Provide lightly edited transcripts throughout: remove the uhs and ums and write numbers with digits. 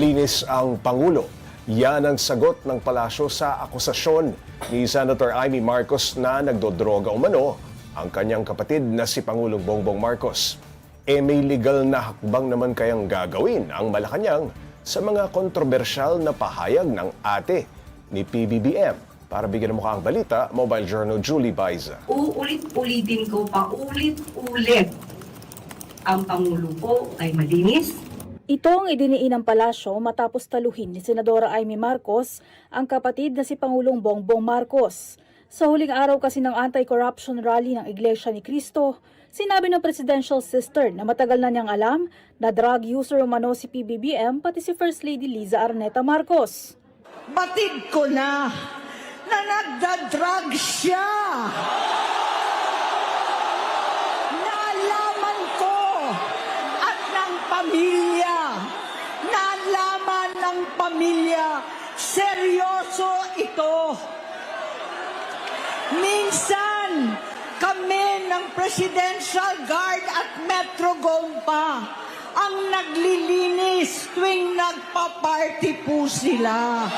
Malinis ang Pangulo. Yan ang sagot ng palasyo sa akusasyon ni Senator Amy Marcos na nagdodroga umano ang kanyang kapatid na si Pangulong Bongbong Marcos. May legal na hakbang naman kayang gagawin ang Malacanang sa mga kontrobersyal na pahayag ng ate ni PBBM. Para bigyan mo ka ang balita, Mobile Journal Julie Baiza. Uulit-ulitin ko pa, ulit-ulit. Ang Pangulo po ay malinis. Ito ang idiniin ng palasyo matapos taluhin ni Senadora Amy Marcos ang kapatid na si Pangulong Bongbong Marcos. Sa huling araw kasi ng anti-corruption rally ng Iglesia ni Cristo, sinabi ng presidential sister na matagal na niyang alam na drug user umano si PBBM pati si First Lady Liza Araneta Marcos. Batid ko na nagda-drug siya. Naalaman ko at ng pamilya. Naalaman ng pamilya. Seryoso ito. Minsan, kami ng Presidential Guard at Metro Gompa ang naglilinis tuwing nagpa-party po sila.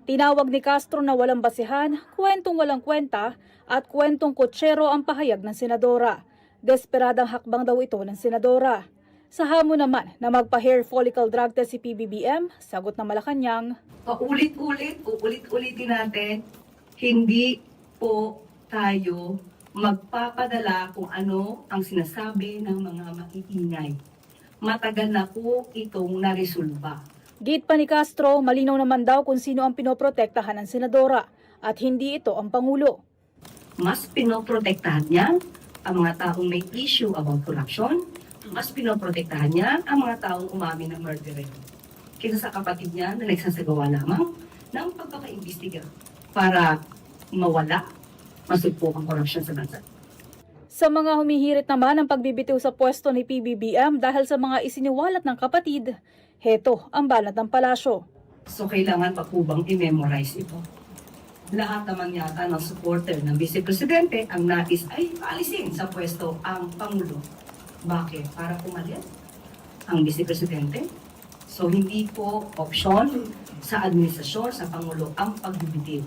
Tinawag ni Castro na walang basihan, kwentong walang kwenta at kwentong kutsero ang pahayag ng senadora. Desperadang hakbang daw ito ng senadora. Sa hamon naman na magpa-hair follicle drug test si PBBM, sagot ng Malacanang, Uulit-ulitin natin, hindi po tayo magpapadala kung ano ang sinasabi ng mga makiingay. Matagal na po itong naresolba. Git pa ni Castro, malinaw naman daw kung sino ang pinoprotektahan ng senadora at hindi ito ang Pangulo. Mas pinoprotektahan niya ang mga taong may issue about corruption. Mas pinoprotektahan niya ang mga taong umamin ng murder kaysa sa kapatid niya na nagsasagawa lamang ng pagpapaimbestiga para mawala, masugpo ang korupsyon sa bansa. Sa mga humihirit naman ang pagbibitiw sa pwesto ni PBBM dahil sa mga isiniwalat ng kapatid, heto ang banat ng palasyo. So kailangan pa po bang i-memorize ito? Lahat naman yata ng supporter ng Vice Presidente ang nais ay paalisin sa pwesto ang Pangulo. Bakit? Para umalis ang Vice Presidente? So hindi po opsyon sa administrasyon, sa Pangulo ang pagbibitiw.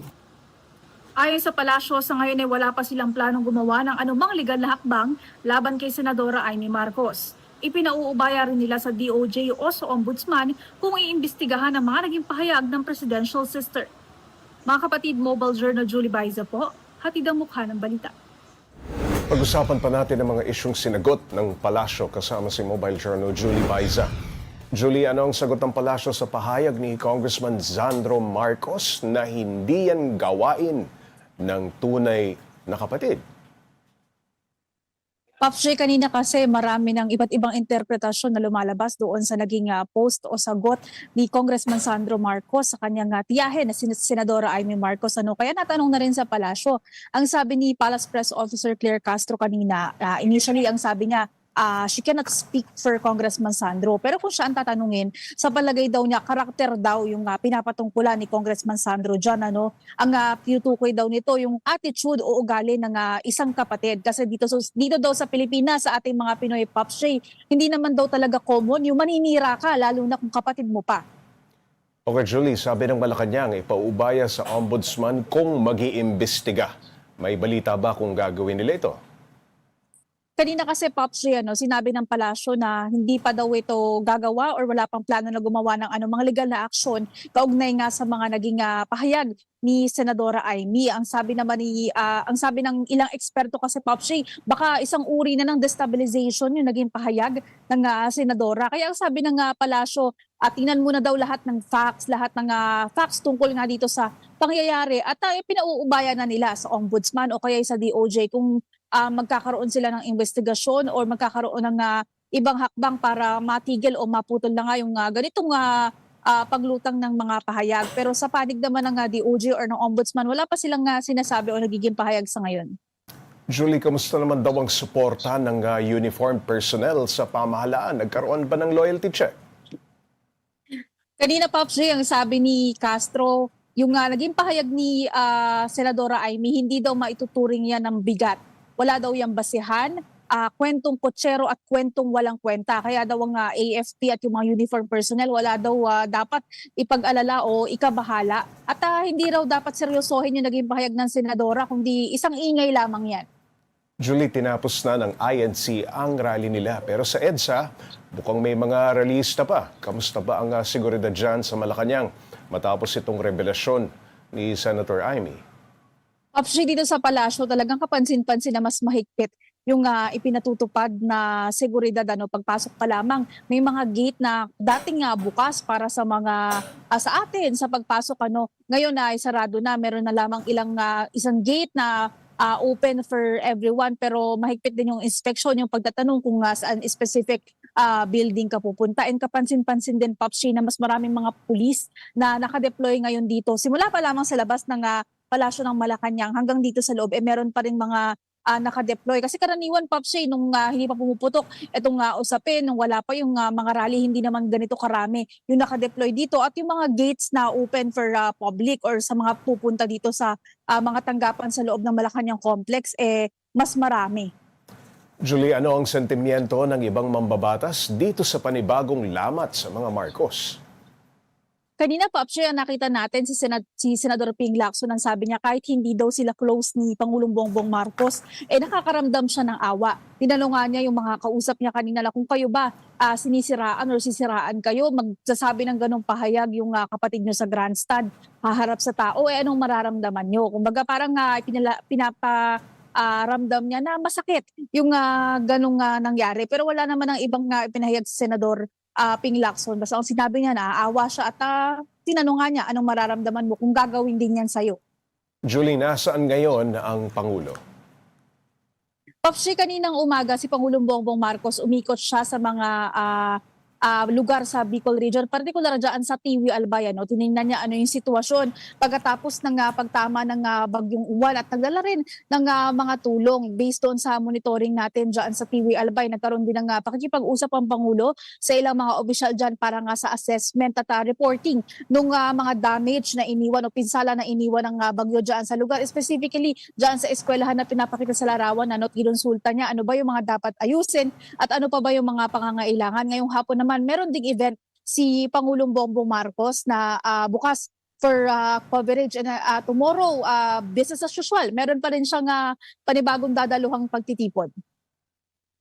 Ayon sa palasyo, sa ngayon ay wala pa silang planong gumawa ng anumang legal na hakbang laban kay Senadora Amy Marcos. Ipinauubaya rin nila sa DOJ o sa Ombudsman kung iimbestigahan ang mga naging pahayag ng presidential sister. Mga kapatid, Mobile Journal Julie Baiza po, hatid ang mukha ng balita. Pag-usapan pa natin ang mga isyong sinagot ng palasyo kasama si Mobile Journal Julie Baiza. Julie, ano ang sagot ng palasyo sa pahayag ni Congressman Sandro Marcos na hindi yan gawain ng tunay na kapatid? Pops J, kanina kasi marami ng iba't ibang interpretasyon na lumalabas doon sa naging post o sagot ni Congressman Sandro Marcos sa kanyang tiyahin na Senadora Amy Marcos. Kaya natanong na rin sa palasyo. Ang sabi ni Palace Press Officer Claire Castro kanina, initially ang sabi niya, she cannot speak for Congressman Sandro. Pero kung siya ang tatanungin, sa palagay daw niya, karakter daw yung pinapatungkulan ni Congressman Sandro dyan. Ang tinutukoy daw nito, yung attitude o ugali ng isang kapatid. Kasi dito daw sa Pilipinas, sa ating mga Pinoy Pops J, hindi naman daw talaga common yung maninira ka, lalo na kung kapatid mo pa. Okay, Julie, sabi ng Malacanang, ipaubaya sa Ombudsman kung mag-iimbestiga. May balita ba kung gagawin nila ito? Kanina kasi Pops J, sinabi ng palasyo na hindi pa daw ito gagawa or wala pang plano na gumawa ng mga legal na aksyon kaugnay nga sa mga naging pahayag ni Senadora Amy. Ang sabi ng ilang eksperto kasi Pops J, baka isang uri na ng destabilization yung naging pahayag ng senadora. Kaya ang sabi ng palasyo, tingnan muna daw lahat ng facts tungkol nga dito sa pangyayari at pinauubaya na nila sa Ombudsman o kaya sa DOJ kung magkakaroon sila ng investigasyon o magkakaroon ng ibang hakbang para matigil o maputol na nga yung ganitong paglutang ng mga pahayag. Pero sa panig naman ng DOJ or ng Ombudsman, wala pa silang sinasabi o nagiging pahayag sa ngayon. Julie, kamusta naman daw ang suporta ng uniformed personnel sa pamahalaan? Nagkaroon ba ng loyalty check? Kanina Pops J, ang sabi ni Castro, yung naging pahayag ni Senadora Amy, hindi daw maituturing yan ng bigat. Wala daw yung basihan kwentong kutsero at kwentong walang kwenta. Kaya daw ang AFP at yung mga uniform personnel wala daw dapat ipag-alala o ikabahala. At hindi raw dapat seryosohin yung naging pahayag ng senadora, kundi isang ingay lamang yan. Julie, tinapos na ng INC ang rally nila. Pero sa EDSA, mukhang may mga rallyista pa. Kamusta ba ang seguridad dyan sa Malacanang matapos itong revelasyon ni Senator Amy? Actually, dito sa palasyo, talagang kapansin-pansin na mas mahigpit yung ipinatutupad na seguridad. Pagpasok pa lamang, may mga gate na dating bukas para sa mga sa atin sa pagpasok. Ngayon ay sarado na. Meron na lamang isang gate na open for everyone, pero mahigpit din yung inspection, yung pagtatanong kung saan specific building ka pupunta. And kapansin-pansin din, Popshi, na mas maraming mga pulis na nakadeploy ngayon dito. Simula pa lamang sa labas ng palasyo ng Malacanang hanggang dito sa loob, meron pa rin mga nakadeploy. Kasi karaniwan, Popshi, nung hindi pa pumuputok itong usapin, nung wala pa yung mga rally, hindi naman ganito karami yung nakadeploy dito. At yung mga gates na open for public or sa mga pupunta dito sa mga tanggapan sa loob ng Malacanang Complex, mas marami. Julie, ano ang sentimiento ng ibang mambabatas dito sa panibagong lamat sa mga Marcos? Kanina, Popshi, nakita natin si Senador Ping Lacson, ang sabi niya kahit hindi daw sila close ni Pangulong Bongbong Marcos, nakakaramdam siya ng awa. Tinanungan niya yung mga kausap niya kanina na kung kayo ba sinisiraan or sisiraan kayo, magsasabi ng ganong pahayag yung kapatid niyo sa grandstand, haharap sa tao, anong mararamdaman niyo? Kumbaga parang pinaparamdam niya na masakit yung ganong nangyari. Pero wala naman ang ibang ipinahayag si Senador Ping Lacson. Basta ang sinabi niya, naaawa siya at tinanong niya anong mararamdaman mo kung gagawin din yan sa'yo. Julie, nasaan ngayon ang Pangulo? Popshi, kaninang umaga si Pangulong Bongbong Marcos umikot siya sa mga lugar sa Bicol Region, partikular dyan sa Tiwi, Albay. Tinignan niya ano yung sitwasyon pagkatapos ng pagtama ng bagyong Uwan at nagdala rin ng mga tulong. Based on sa monitoring natin dyan sa Tiwi, Albay, nagkaroon din ng pakikipag-usap ang Pangulo sa ilang mga opisyal dyan para sa assessment at reporting ng mga damage na iniwan o pinsala na iniwan ng bagyo dyan sa lugar. Specifically dyan sa eskwelahan na pinapakita sa larawan, ginonsulta niya ano ba yung mga dapat ayusin at ano pa ba yung mga pangangailangan. Ngayong hapon naman, meron ding event si Pangulong Bongbong Marcos na bukas for coverage. And tomorrow, business as usual. Meron pa rin siyang panibagong dadaluhang pagtitipon.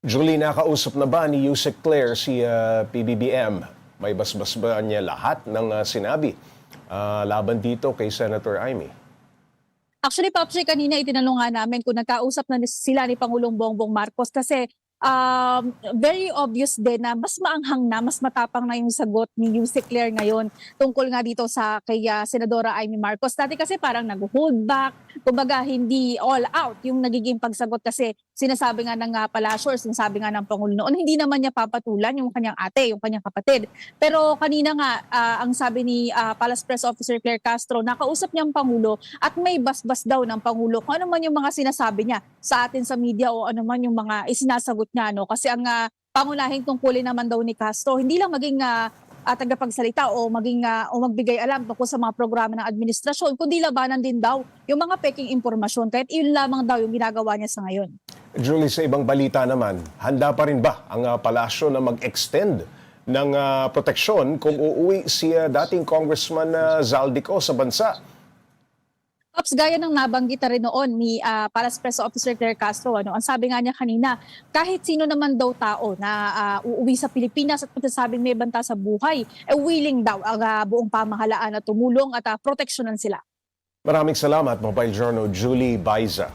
Julie, nakausap na ba ni Yusek Claire si PBBM? May basbas ba niya lahat ng sinabi laban dito kay Senator Amy? Actually, Popshi, kanina itinanong namin kung nagkausap na sila ni Pangulong Bongbong Marcos kasi very obvious din na mas maanghang na, mas matapang na yung sagot ni Yusek Claire ngayon tungkol nga dito sa kay Senadora Amy Marcos. Dati kasi parang nag-hold back, kumbaga hindi all out yung nagiging pagsagot kasi sinasabi nga ng palasyo, sinasabi nga ng Pangulo noon, hindi naman niya papatulan yung kanyang ate, yung kanyang kapatid. Pero kanina nga, ang sabi ni Palace Press Officer Claire Castro, nakausap niya ang Pangulo at may basbas daw ng Pangulo kung ano man yung mga sinasabi niya sa atin sa media o ano man yung mga isinasagot niya. Kasi ang pangunahing tungkulin naman daw ni Castro, hindi lang maging tagapagsalita o magbigay alam tungkol sa mga programa ng administrasyon, kundi labanan din daw yung mga peking impormasyon. Kahit yun lamang daw yung ginagawa niya sa ngayon. Julie, sa ibang balita naman, handa pa rin ba ang palasyo na mag-extend ng proteksyon kung uuwi si dating Congressman Zaldico sa bansa? Ops, gaya ng nabanggit na rin noon ni Palace Press Officer Claire Castro, ang sabi nga niya kanina, kahit sino naman daw tao na uuwi sa Pilipinas at magsasabing may banta sa buhay, willing daw ang buong pamahalaan na tumulong at proteksyonan sila. Maraming salamat, Mobile Journal Julie Baiza.